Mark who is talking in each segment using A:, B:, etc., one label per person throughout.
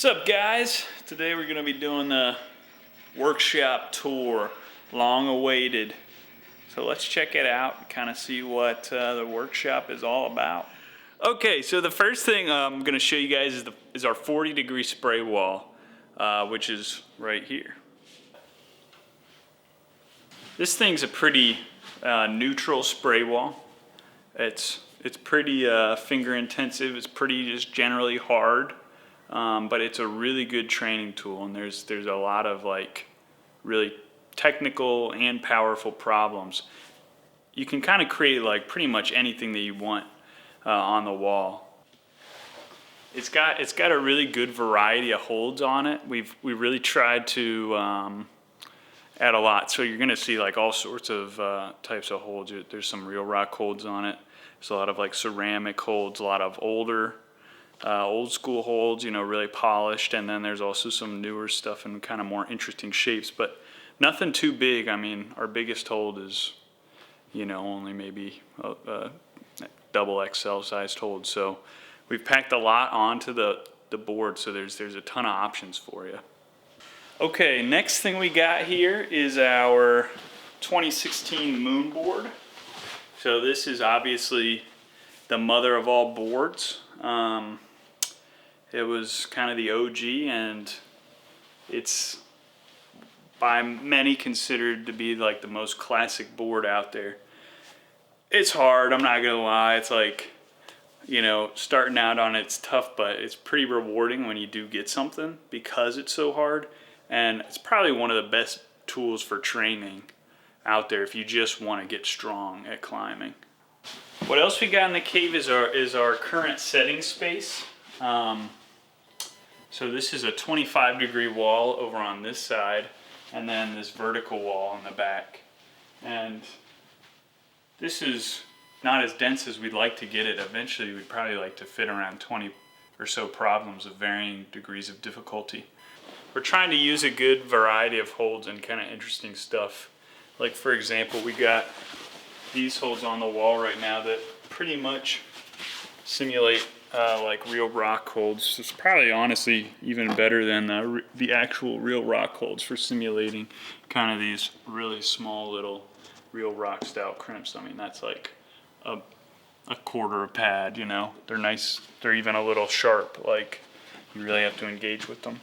A: What's up, guys? Today we're going to be doing the workshop tour, long awaited. So let's check it out and kind of see what the workshop is all about. Okay, so the first thing I'm going to show you guys is our 40-degree spray wall, which is right here. This thing's a pretty neutral spray wall. It's pretty finger intensive. It's pretty just generally hard. But it's a really good training tool, and there's a lot of like really technical and powerful problems. You can kind of create like pretty much anything that you want on the wall. It's got a really good variety of holds on it. We really tried to add a lot, so you're gonna see like all sorts of types of holds. There's some real rock holds on it. There's a lot of like ceramic holds, a lot of old school holds, you know, really polished, and then there's also some newer stuff and kind of more interesting shapes, but nothing too big. I mean, our biggest hold is, you know, only maybe a double XL sized hold. So we've packed a lot onto the board, so there's a ton of options for you. Okay, next thing we got here is our 2016 moon board. So this is obviously the mother of all boards. It was kind of the OG, and it's by many considered to be like the most classic board out there. It's hard, I'm not gonna lie. It's like, you know, starting out on it's tough, but it's pretty rewarding when you do get something because it's so hard. And it's probably one of the best tools for training out there if you just want to get strong at climbing. What else we got in the cave is our current setting space. So this is a 25-degree wall over on this side, and then this vertical wall in the back. And this is not as dense as we'd like to get it. Eventually we'd probably like to fit around 20 or so problems of varying degrees of difficulty. We're trying to use a good variety of holds and kind of interesting stuff. Like for example, we got these holds on the wall right now that pretty much simulate like real rock holds. It's probably honestly even better than the actual real rock holds for simulating kind of these really small little real rock style crimps. I mean, that's like a quarter a pad, you know. They're nice, they're even a little sharp, like you really have to engage with them.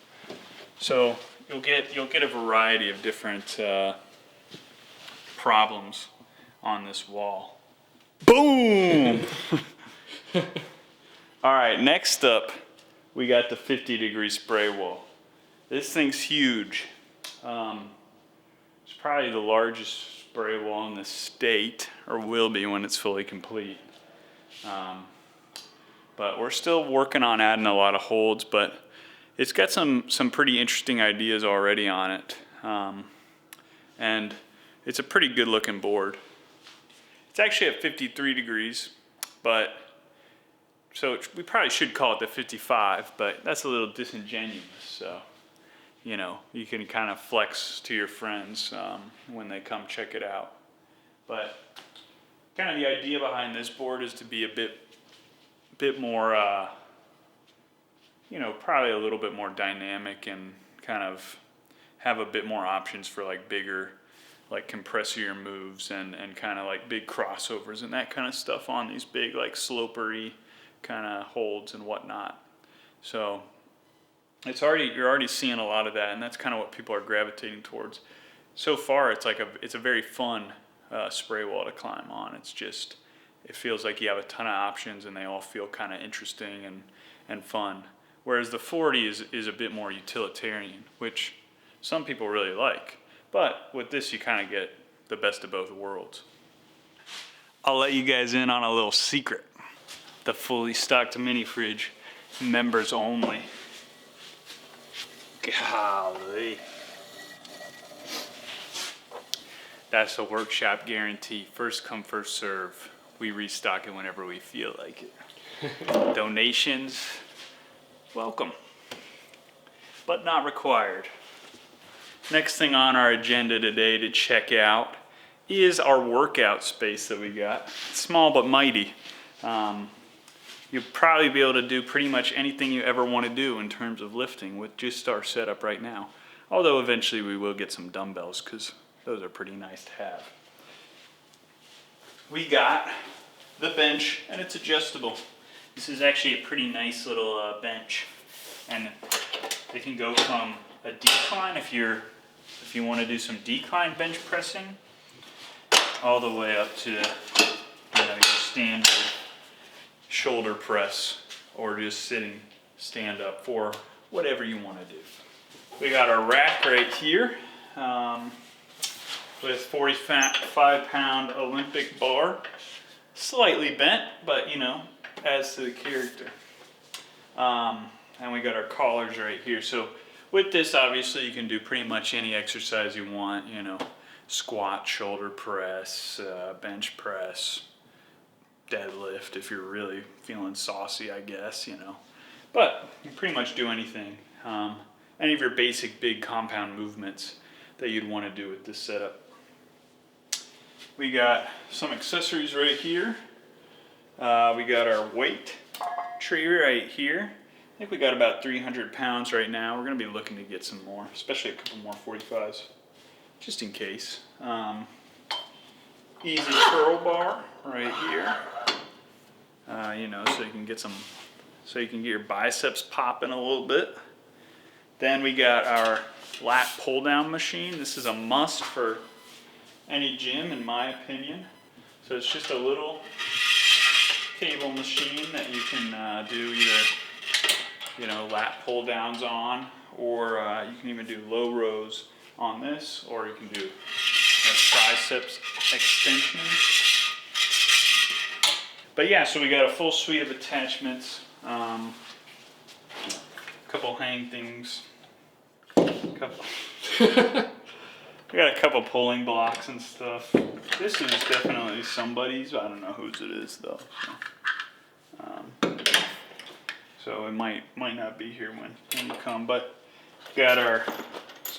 A: So you'll get a variety of different problems on this wall. Boom! All right, next up, we got the 50-degree spray wall. This thing's huge. It's probably the largest spray wall in the state, or will be when it's fully complete. But we're still working on adding a lot of holds, but it's got some pretty interesting ideas already on it. And it's a pretty good looking board. It's actually at 53 degrees, but so we probably should call it the 55, but that's a little disingenuous. So, you know, you can kind of flex to your friends when they come check it out. But kind of the idea behind this board is to be a bit more, you know, probably a little bit more dynamic and kind of have a bit more options for like bigger, like compressier moves and kind of like big crossovers and that kind of stuff on these big like slopery kind of holds and whatnot. So you're already seeing a lot of that, and that's kind of what people are gravitating towards. So far, it's a very fun spray wall to climb on. It feels like you have a ton of options, and they all feel kind of interesting and fun. Whereas the 40 is a bit more utilitarian, which some people really like. But with this, you kind of get the best of both worlds. I'll let you guys in on a little secret. The fully stocked mini fridge, members only. Golly. That's the workshop guarantee. First come, first serve. We restock it whenever we feel like it. Donations, welcome, but not required. Next thing on our agenda today to check out is our workout space that we got. It's small but mighty. you'll probably be able to do pretty much anything you ever want to do in terms of lifting with just our setup right now. Although eventually we will get some dumbbells because those are pretty nice to have. We got the bench, and it's adjustable. This is actually a pretty nice little bench, and it can go from a decline if you want to do some decline bench pressing, all the way up to your standard shoulder press, or just sitting stand up for whatever you want to do. We got our rack right here with 45-pound Olympic bar, slightly bent, but adds to the character. And we got our collars right here. So with this, obviously, you can do pretty much any exercise you want. Squat, shoulder press, bench press, deadlift if you're really feeling saucy, I guess. But you can pretty much do anything. Any of your basic big compound movements that you'd want to do with this setup. We got some accessories right here. We got our weight tree right here. I think we got about 300 pounds right now. We're going to be looking to get some more, especially a couple more 45s, just in case. Easy curl bar right here. So you can get your biceps popping a little bit. Then we got our lat pull down machine. This is a must for any gym, in my opinion. So it's just a little cable machine that you can do either lat pull downs on, or you can even do low rows on this, or you can do triceps extensions. But yeah, so we got a full suite of attachments, a couple hang things, we got a couple pulling blocks and stuff. This is definitely somebody's. I don't know whose it is though. So it might not be here when you come. But we got our.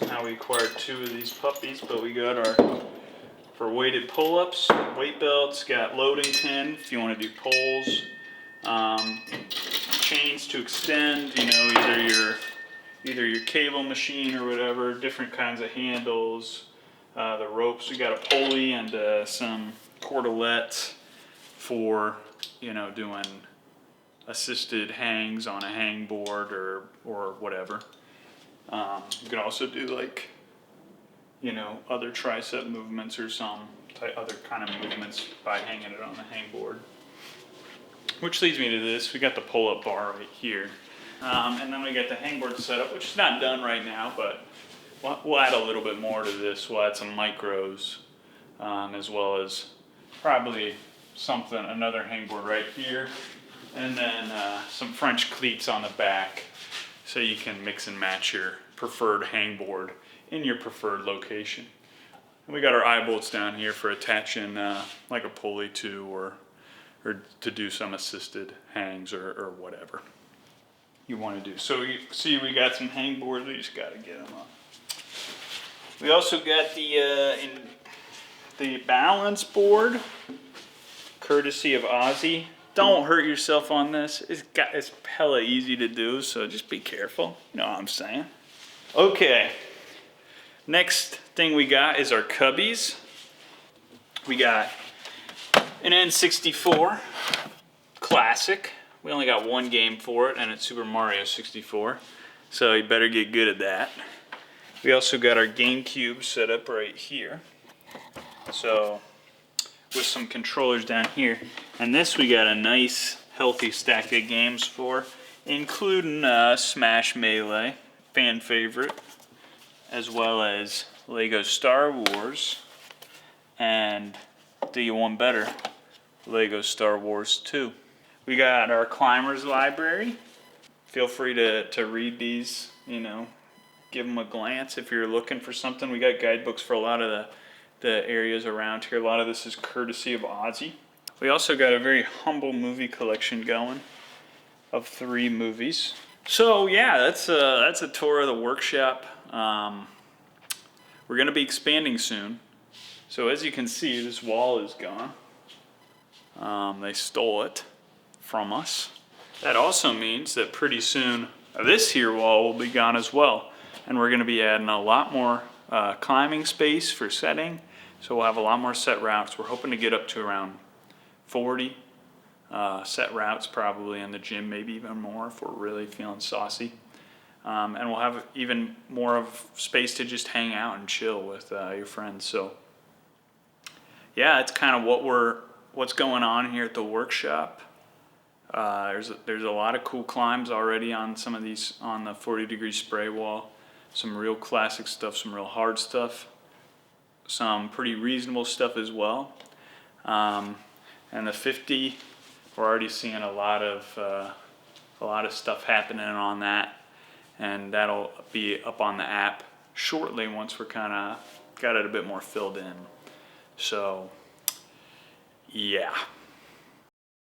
A: Now we acquired 2 of these puppies, but we got our for weighted pull-ups, weight belts. Got loading pin if you want to do pulls. Chains to extend. Either your cable machine or whatever, different kinds of handles, the ropes. We got a pulley and some cordelettes for doing assisted hangs on a hang board or whatever. You can also do other tricep movements or some other kind of movements by hanging it on the hang board. Which leads me to this. We got the pull-up bar right here. And then we got the hangboard setup, which is not done right now, but we'll add a little bit more to this. We'll add some micros, as well as probably another hangboard right here, and then some French cleats on the back, so you can mix and match your preferred hangboard in your preferred location. And we got our eye bolts down here for attaching like a pulley to, or to do some assisted hangs or whatever you want to do. So you see we got some hang boards, we just got to get them up. We also got the balance board, courtesy of Ozzy. Don't hurt yourself on this. It's hella easy to do, so just be careful. You know what I'm saying? Okay, next thing we got is our cubbies. We got an N64 Classic. We only got one game for it, and it's Super Mario 64, so you better get good at that. We also got our GameCube set up right here, so with some controllers down here. And this we got a nice, healthy stack of games for, including Smash Melee, fan favorite, as well as Lego Star Wars, and do you want better, Lego Star Wars 2. We got our climbers library. Feel free to read these, give them a glance if you're looking for something. We got guidebooks for a lot of the areas around here. A lot of this is courtesy of Ozzy. We also got a very humble movie collection going of 3 movies. So yeah, that's a tour of the workshop. We're gonna be expanding soon. So as you can see, this wall is gone. They stole it from us. That also means that pretty soon this here wall will be gone as well. And we're gonna be adding a lot more climbing space for setting. So we'll have a lot more set routes. We're hoping to get up to around 40 set routes probably in the gym, maybe even more if we're really feeling saucy. And we'll have even more of space to just hang out and chill with your friends. So yeah, it's kind of what's going on here at the workshop. There's a lot of cool climbs already on some of these, on the 40-degree spray wall. Some real classic stuff, some real hard stuff, some pretty reasonable stuff as well. And the 50, we're already seeing a lot of stuff happening on that, and that'll be up on the app shortly once we're kind of got it a bit more filled in. So yeah.